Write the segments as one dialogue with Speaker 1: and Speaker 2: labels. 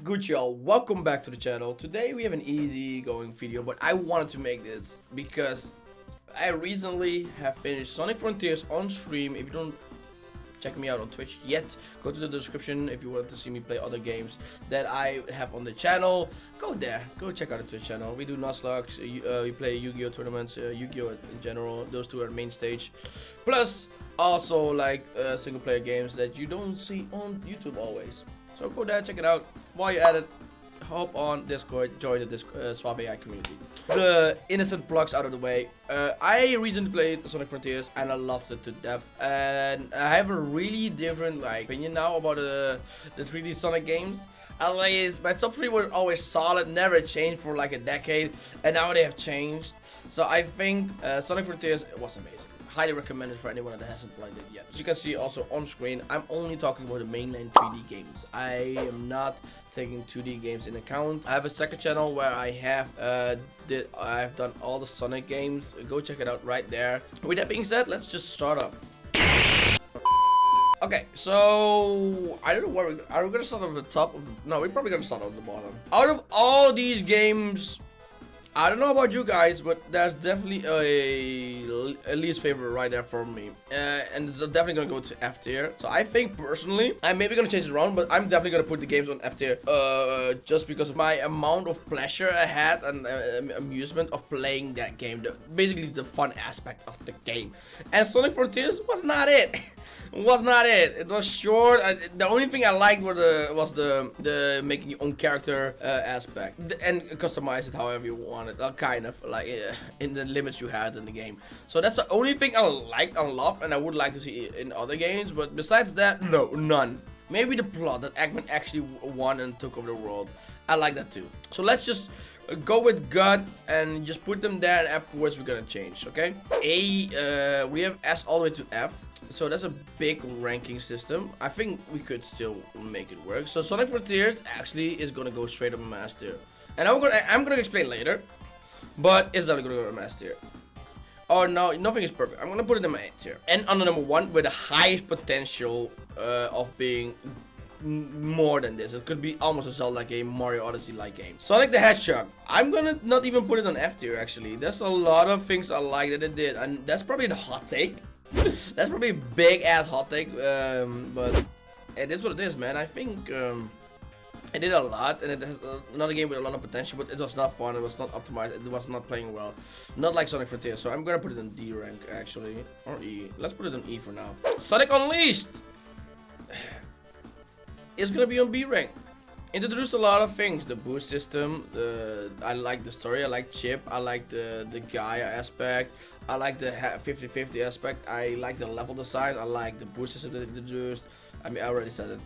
Speaker 1: good, y'all? Welcome back to the channel. Today we have an easy going video, but I wanted to make this because I recently have finished Sonic Frontiers on stream. If you don't check me out on Twitch yet, go to the description if you want to see me play other games that I have on the channel. Go there, go check out the Twitch channel. We do Nuzlocke, we play Yu-Gi-Oh tournaments, Yu-Gi-Oh in general. Those two are the main stage. Plus also like single player games that you don't see on YouTube always. So go there, check it out. While you're at it, hop on Discord, join the SuaveAi community. The innocent plugs out of the way. I recently played Sonic Frontiers and I loved it to death. And I have a really different opinion now about the 3D Sonic games. At least my top 3 were always solid, never changed for like a decade, and now they have changed. So I think Sonic Frontiers was amazing. Highly recommended for anyone that hasn't played it yet. As you can see also on screen, I'm only talking about the mainline 3D games. I am not taking 2D games in account. I have a second channel where I have I've done all the Sonic games. Go check it out right there. With that being said, let's just start off. Okay, so I don't know where are we gonna start at the top of the, no, we're probably gonna start on the bottom. Out of all these games, I don't know about you guys, but there's definitely a least favorite right there for me. And it's definitely gonna go to F tier. So I think personally, I'm maybe gonna change it around, but I'm definitely gonna put the games on F tier. Just because of my amount of pleasure I had and amusement of playing that game. Basically the fun aspect of the game. And Sonic Frontiers was not it. Was not it. It was short. The only thing I liked was the making your own character aspect and customize it however you want it. Kind of like in the limits you had in the game. So that's the only thing I liked and loved, and I would like to see in other games. But besides that, no, none. Maybe the plot that Eggman actually won and took over the world. I like that too. So let's just go with gut and just put them there, and afterwards we're gonna change. Okay? We have S all the way to F. So that's a big ranking system. I think we could still make it work. So Sonic Frontiers actually is gonna go straight up mass tier, and I'm gonna explain later, but it's not gonna go to mass tier. Oh no, nothing is perfect. I'm gonna put it in my A tier, and on the number 1 with the highest potential of being more than this. It could be almost as well like a Mario Odyssey like game. Sonic the Hedgehog. I'm gonna not even put it on F tier actually. There's a lot of things I like that it did, and that's probably the hot take. That's probably a big ass hot take, but it is what it is, man. I think it did a lot, and it has another game with a lot of potential, but it was not fun, it was not optimized, it was not playing well. Not like Sonic Frontiers, so I'm gonna put it in D rank actually, or E. Let's put it in E for now. Sonic Unleashed! It's gonna be on B rank. Introduced a lot of things. The boost system, I like the story, I like Chip, I like the Gaia aspect, I like the 50-50 aspect, I like the level design, I like the boost system that they introduced. I mean, I already said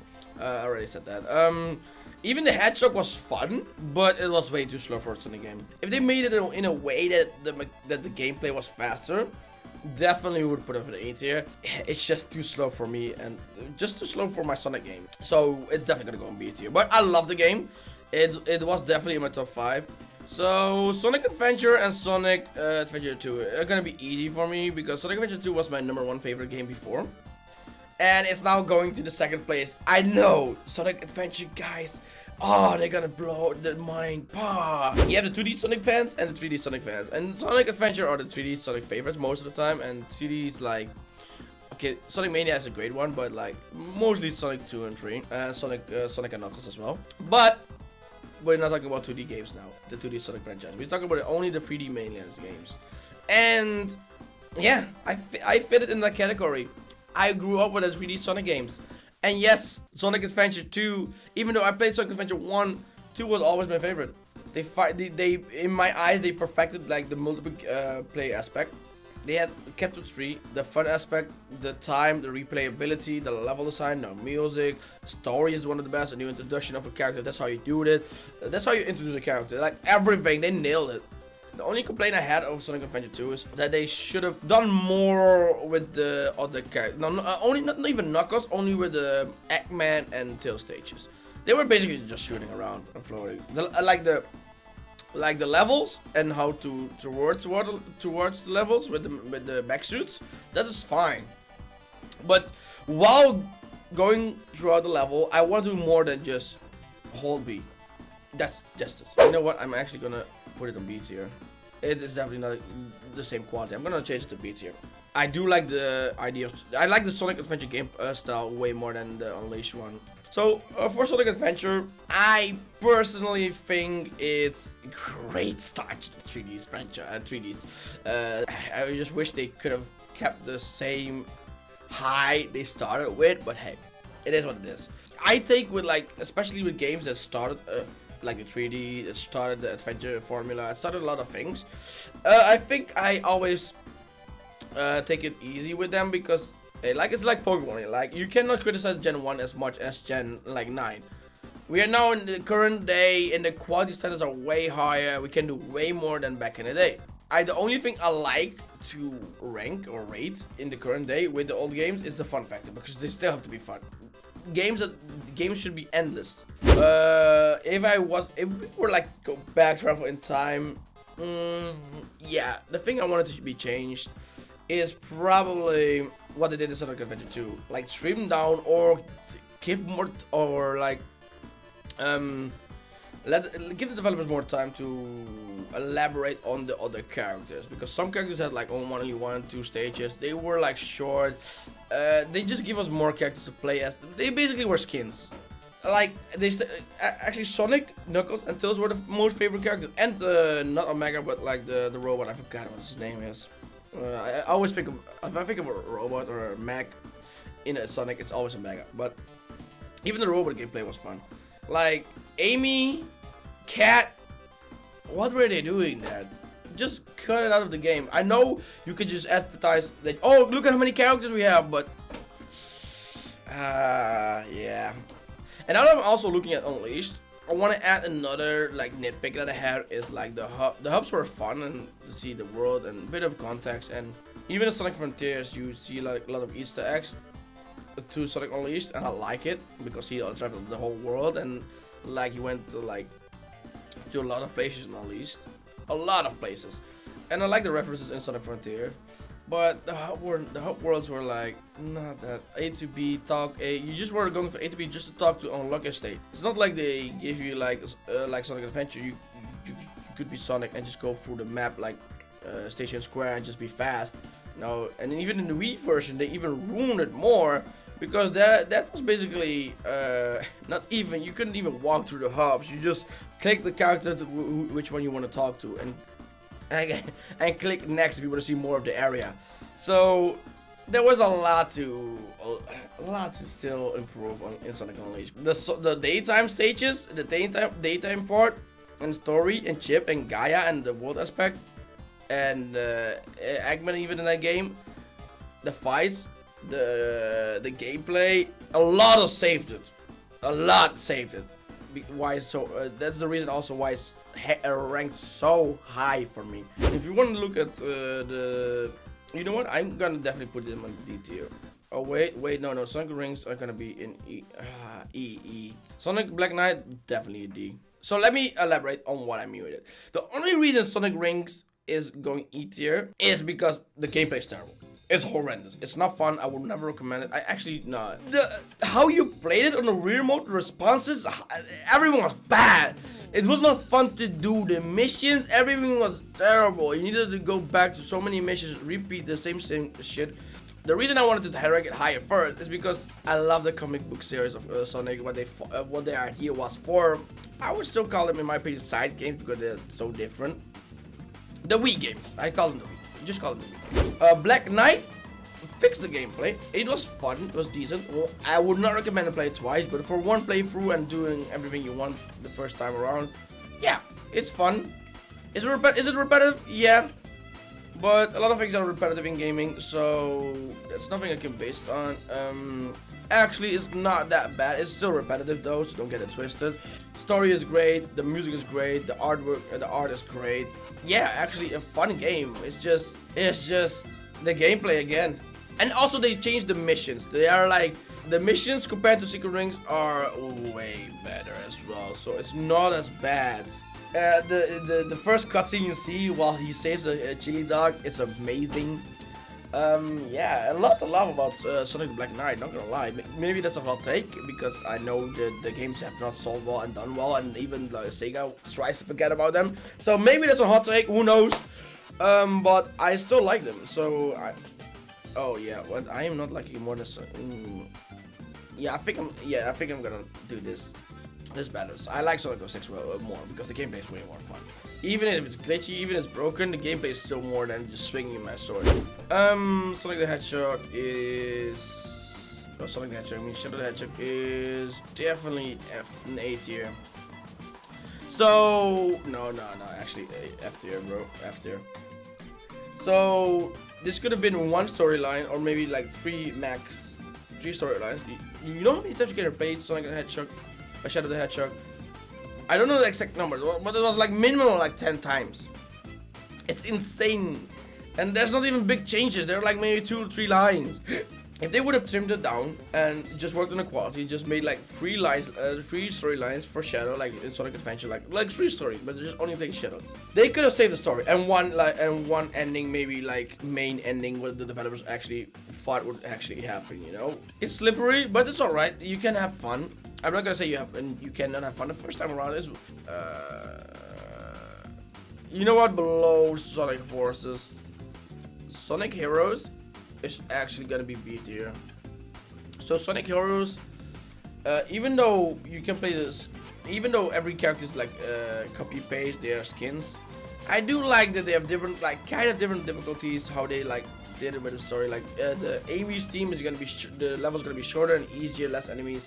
Speaker 1: that. Even the Hedgehog was fun, but it was way too slow for a Sonic game. If they made it in a way that the gameplay was faster, definitely would put it in the A tier. It's just too slow for me, and just too slow for my Sonic game. So it's definitely gonna go in B tier. But I love the game. It was definitely in my top 5. So Sonic Adventure and Sonic Adventure 2 are gonna be easy for me because Sonic Adventure 2 was my number 1 favorite game before, and it's now going to the 2nd place. I know, Sonic Adventure guys. Oh, they're gonna blow the mind. Pah. You have the 2D Sonic fans and the 3D Sonic fans. And Sonic Adventure are the 3D Sonic favorites most of the time. And 3D is like, okay, Sonic Mania is a great one, but like mostly Sonic 2 and 3. And Sonic and Knuckles as well. But we're not talking about 2D games now, the 2D Sonic franchise. We're talking about only the 3D mainland games. And yeah, I fit it in that category. I grew up with the 3D Sonic games. And yes, Sonic Adventure 2, even though I played Sonic Adventure 1, 2 was always my favorite. They in my eyes, they perfected like the multiple play aspect. They had kept it 3, the fun aspect, the time, the replayability, the level design, the music, story is one of the best, a new introduction of a character, that's how you do it. That's how you introduce a character, like everything, they nailed it. The only complaint I had of Sonic Adventure 2 is that they should have done more with the other characters. No, not even Knuckles, only with the Eggman and Tail stages. They were basically just shooting around and floating. Like the levels and how to towards the levels with the mech suits. That is fine. But while going throughout the level, I want to do more than just hold B. That's justice. You know what? I'm actually gonna put it on B tier. It is definitely not the same quality. I'm gonna change it to B tier. I do like the idea of, I like the Sonic Adventure game style way more than the Unleashed one. So for Sonic Adventure, I personally think it's a great start to the 3Ds franchise. 3Ds. I just wish they could have kept the same high they started with, but hey, it is what it is. I take with like, especially with games that started like the 3D, that started the adventure formula, it started a lot of things. I think I always take it easy with them because it's like Pokemon. Like you cannot criticize Gen 1 as much as Gen like 9. We are now in the current day, and the quality standards are way higher. We can do way more than back in the day. The only thing I like to rank or rate in the current day with the old games is the fun factor, because they still have to be fun. Games should be endless. If we were like go back, travel in time, yeah, the thing I wanted to be changed is probably what they did in Sonic Adventure 2, like trim down or give more or like give the developers more time to elaborate on the other characters, because some characters had like only 1-2 stages. They were like short. They just give us more characters to play as. They basically were skins. Like actually Sonic, Knuckles, and Tails were the most favorite characters, and not Omega, but like the robot. I forgot what his name is. I always think of, if I think of a robot or a mech in a Sonic, it's always Omega. But even the robot gameplay was fun. Like Amy, Cat, what were they doing there? Just cut it out of the game. I know you could just advertise that, oh, look at how many characters we have, but yeah. And now that I'm also looking at Unleashed, I want to add another like nitpick that I had is like the hubs were fun and to see the world and a bit of context, and even in Sonic Frontiers you see like a lot of Easter eggs to Sonic Unleashed, and I like it because he traveled the whole world, and like he went to like to a lot of places in Unleashed, a lot of places, and I like the references in Sonic Frontier. But the hub worlds were like not that A to B talk. You just were going for A to B just to talk to unlock a state. It's not like they give you like Sonic Adventure. You could be Sonic and just go through the map like Station Square and just be fast. No, and even in the Wii version they even ruined it more, because that was basically not even, you couldn't even walk through the hubs. You just click the character to which one you want to talk to, and click next if you want to see more of the area. So there was a lot to still improve on in Sonic Unleashed. The daytime stages, the daytime part, and story, and Chip and Gaia and the world aspect, and Eggman even in that game, the fights, the gameplay, a lot saved it. Why so? That's the reason also why it's ranked so high for me. If you want to look at you know what? I'm gonna definitely put them on D tier. Oh wait, no, Sonic Rings are gonna be in E. Sonic Black Knight definitely a D. So let me elaborate on what I mean with it. The only reason Sonic Rings is going E tier is because the gameplay is terrible. It's horrendous. It's not fun. I would never recommend it. I actually no. How you played it on the rear mode, the responses, everyone was bad. It was not fun to do the missions. Everything was terrible. You needed to go back to so many missions, repeat the same shit. The reason I wanted to rank it higher first is because I love the comic book series of Sonic. What their idea was for. I would still call them, in my opinion, side games because they're so different. The Wii games. I call them the Wii. Just call it the Wii. Black Knight fixed the gameplay. It was fun. It was decent. Well, I would not recommend to play it twice, but for one playthrough and doing everything you want the first time around, yeah, it's fun. Is it repetitive? Yeah, but a lot of things are repetitive in gaming, so that's nothing I can base it on. Actually, it's not that bad. It's still repetitive though, so don't get it twisted. Story is great. The music is great. The artwork, the art is great. Yeah, actually a fun game. It's just the gameplay again. And also they changed the missions. They are like, the missions compared to Secret Rings are way better as well. So it's not as bad. The first cutscene you see while he saves a chili dog is amazing. Yeah, a lot to love about Sonic the Black Knight, not gonna lie. Maybe that's a hot take, because I know that the games have not sold well and done well, and even Sega tries to forget about them. So maybe that's a hot take, who knows? But I still like them, so oh yeah, what, I am not liking more than yeah, I think I'm gonna do this balance. I like Sonic 06 more, because the gameplay is way more fun. Even if it's glitchy, even if it's broken, the gameplay is still more than just swinging my sword. Sonic the Hedgehog is... Oh, Sonic the Hedgehog, I mean Shadow the Hedgehog is definitely an A tier. So... No, actually F tier, bro. F tier. So... This could have been one storyline, or maybe like three storylines. You know how many times you can replay Sonic the Hedgehog by Shadow the Hedgehog? I don't know the exact numbers, but it was like minimum like 10 times. It's insane. And there's not even big changes. There are like maybe 2 or 3 lines. If they would have trimmed it down and just worked on the quality, just made like 3 storylines for Shadow, like in Sonic Adventure, like 3 stories, but just only take Shadow. They could have saved the story, and one ending, maybe like main ending, what the developers actually thought would actually happen. You know, it's slippery, but it's alright. You can have fun. I'm not gonna say you cannot have fun the first time around. Is you know what? Below Sonic Forces, Sonic Heroes is actually gonna be B tier. So Sonic Heroes, even though you can play this, even though every character is like copy paste their skins, I do like that they have different, like kind of different difficulties. How they like did it with the story. Like the Amy's team is gonna be the level's gonna be shorter and easier, less enemies.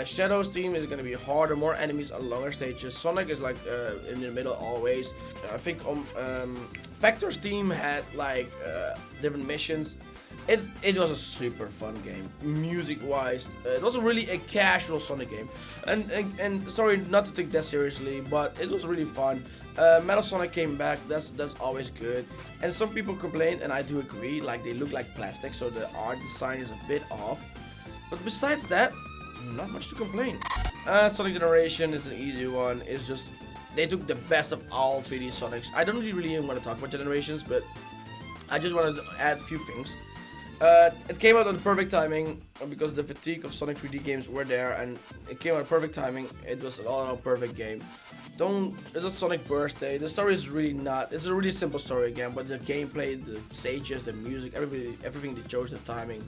Speaker 1: Shadow's team is gonna be harder, more enemies on longer stages. Sonic is like in the middle always. I think Vector's team had like different missions. It was a super fun game, music wise. It wasn't really a casual Sonic game, and sorry not to take that seriously, but it was really fun. Metal Sonic came back, that's always good. And some people complain, and I do agree, like they look like plastic, so the art design is a bit off. But besides that, not much to complain. Sonic Generation is an easy one. It's just they took the best of all 3D Sonics. I don't really want to talk about Generations, but I just wanted to add a few things. It came out on the perfect timing, because the fatigue of Sonic 3D games were there, and it came out at perfect timing. It was an all-in-all perfect game. It's a Sonic birthday. The story is really not. It's a really simple story again, but the gameplay, the stages, the music, everything they chose, the timing,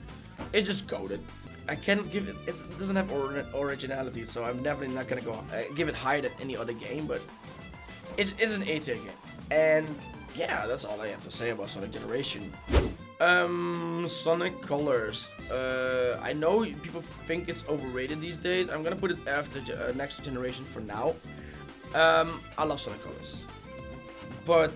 Speaker 1: it just goated. I cannot give it. It doesn't have originality, so I'm definitely not gonna go give it higher than any other game. But it's an A-tier game, and yeah, that's all I have to say about Sonic Generation. Sonic Colors. I know people think it's overrated these days. I'm gonna put it after next generation for now. I love Sonic Colors, but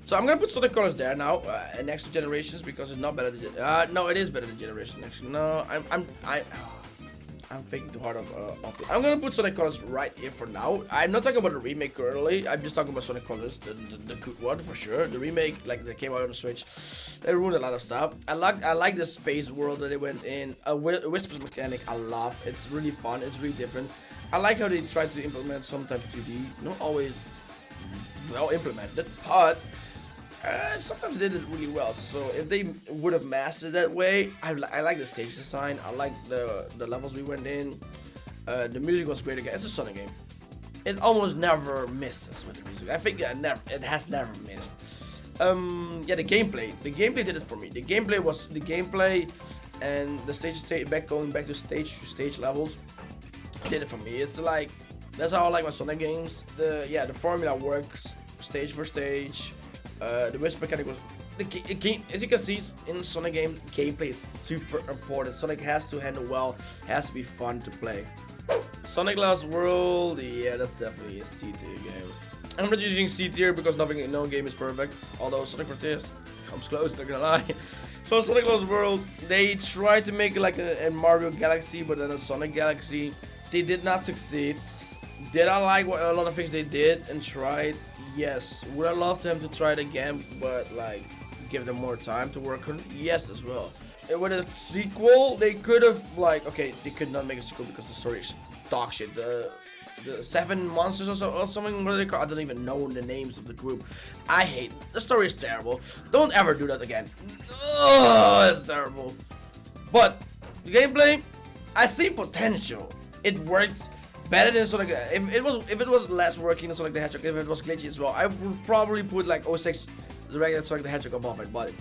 Speaker 1: so I'm gonna put Sonic Colors there now, next to Generations, because it's not better than no, it is better than Generation actually. No, I'm thinking too hard of it. I'm gonna put Sonic Colors right here for now. I'm not talking about the remake currently. I'm just talking about Sonic Colors, the good one for sure. The remake, like that came out on the Switch, they ruined a lot of stuff. I like the space world that they went in. Whispers mechanic, I love. It's really fun. It's really different. I like how they try to implement sometimes 2D, not always well implemented, but sometimes they did it really well. So if they would have mastered that way, I like the stage design. I like the levels we went in. The music was great again. It's a Sonic game. It almost never misses with the music. I think it has never missed. Yeah, the gameplay did it for me. The gameplay and the going back to stage levels did it for me. It's like, that's how I like my Sonic games. The formula works stage for stage. The whisper mechanic was the game. As you can see in Sonic games, gameplay is super important. Sonic has to handle well, has to be fun to play. Sonic Lost World, yeah, that's definitely a C tier game. I'm not using C tier because no game is perfect. Although Sonic Frontiers comes close, not gonna lie. So Sonic Lost World, they tried to make it like a Mario Galaxy, but then a Sonic Galaxy. They did not succeed. Did I like a lot of things they did and tried? Yes. Would I love them to try it again, but like give them more time to work on it? Yes, as well. And with a sequel, they could have like, okay, they could not make a sequel because the story is dog shit. the 7 monsters or something. What are they called? I don't even know the names of the group. I hate the story is terrible. Don't ever do that again. Oh, it's terrible. But the gameplay, I see potential. It works better than Sonic. If it was less working than Sonic the Hedgehog, if it was glitchy as well, I would probably put like 06, the regular Sonic the Hedgehog above it. But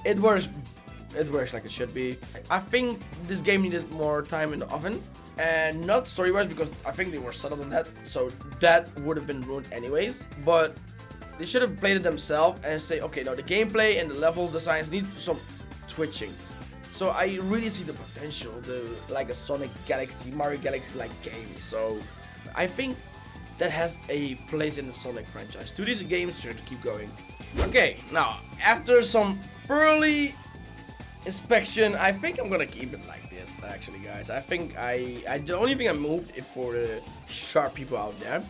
Speaker 1: it works. It works like it should be. I think this game needed more time in the oven, and not story-wise because I think they were settled on that, so that would have been ruined anyways. But they should have played it themselves and say, okay, now the gameplay and the level designs need some twitching. So I really see the potential to like a Sonic Galaxy, Mario Galaxy like game. So I think that has a place in the Sonic franchise. To these games should keep going. Okay, now after some early inspection, I think I'm gonna keep it like this. Actually, guys, I think the only thing I moved is for the sharp people out there.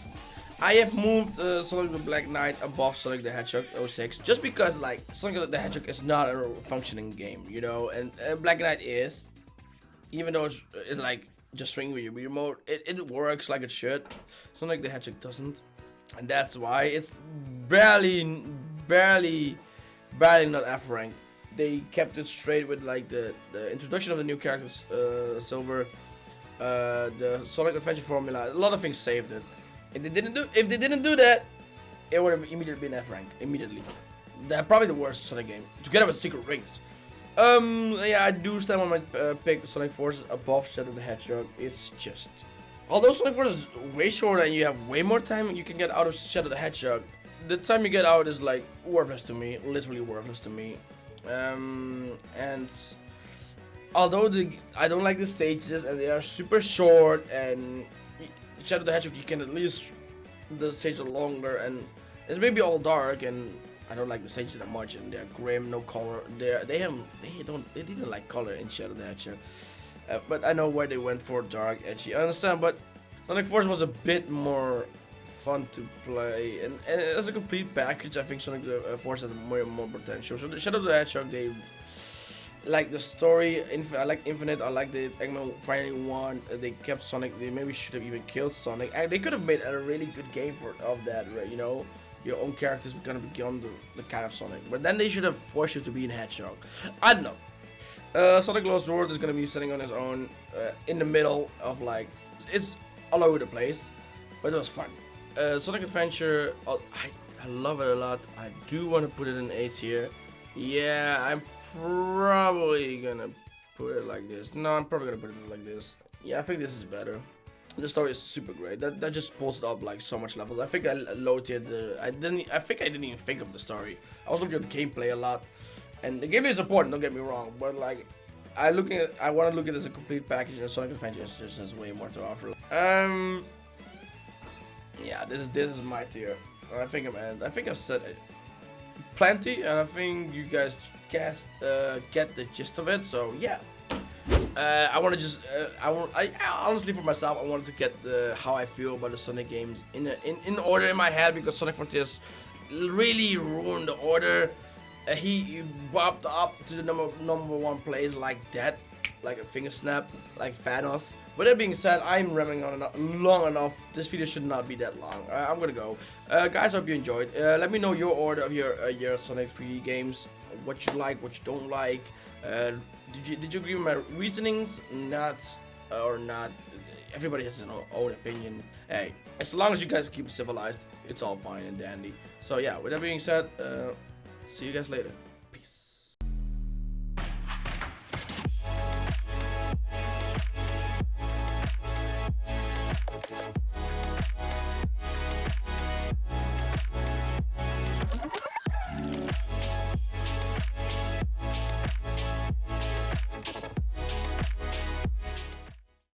Speaker 1: I have moved Sonic the Black Knight above Sonic the Hedgehog 06 just because like Sonic the Hedgehog is not a functioning game, you know, and Black Knight is, even though it's like just swing with your Wii remote, it works like it should. Sonic the Hedgehog doesn't, and that's why it's barely not F rank. They kept it straight with like the introduction of the new characters, Silver, the Sonic Adventure formula. A lot of things saved it. If they didn't do that, it would have immediately been F rank. Immediately. They're probably the worst Sonic game, together with Secret Rings. Yeah, I do stand on my pick Sonic Forces above Shadow the Hedgehog. It's just, although Sonic Forces is way shorter and you have way more time you can get out of Shadow the Hedgehog, the time you get out is like worthless to me, literally worthless to me. And although I don't like the stages and they are super short, and Shadow the Hedgehog you can at least the stages are longer and it's maybe all dark, and I don't like the stages that much, and they're grim, no color. They didn't like color in Shadow the Hedgehog, but I know why they went for dark, edgy. I understand, but Sonic Force was a bit more fun to play, and as a complete package, I think Sonic Force has more potential. So the Shadow the Hedgehog, they like the story. I like Infinite. I like the Eggman finally won. They kept Sonic. They maybe should have even killed Sonic. And they could have made a really good game of that. Right? You know, your own characters were gonna be on the kind of Sonic. But then they should have forced you to be in Hedgehog. I don't know. Sonic Lost World is gonna be sitting on his own in the middle of like, it's all over the place, but it was fun. Sonic Adventure, I love it a lot. I do want to put it in 8 here. Yeah, I'm probably gonna put it like this. No, I'm probably gonna put it like this. Yeah, I think this is better. The story is super great. That just pulls it up like so much levels. I think I loaded I think I didn't even think of the story. I was looking at the gameplay a lot, and the gameplay is important. Don't get me wrong, but like I want to look at it as a complete package, and Sonic Adventure just has way more to offer. Yeah, this is my tier. I think I've said it plenty, and I think you guys get the gist of it. So yeah, I want to just I honestly for myself I wanted to get how I feel about the Sonic games in order in my head, because Sonic Frontiers really ruined the order. He bopped up to the number one place like that, like a finger snap, like Thanos. With that being said, I'm rambling on long enough. This video should not be that long. I'm gonna go. Guys, hope you enjoyed. Let me know your order of your Sonic 3D games. What you like, what you don't like. Did you agree with my reasonings? Not or not. Everybody has their own opinion. Hey, as long as you guys keep civilized, it's all fine and dandy. So yeah, with that being said, see you guys later.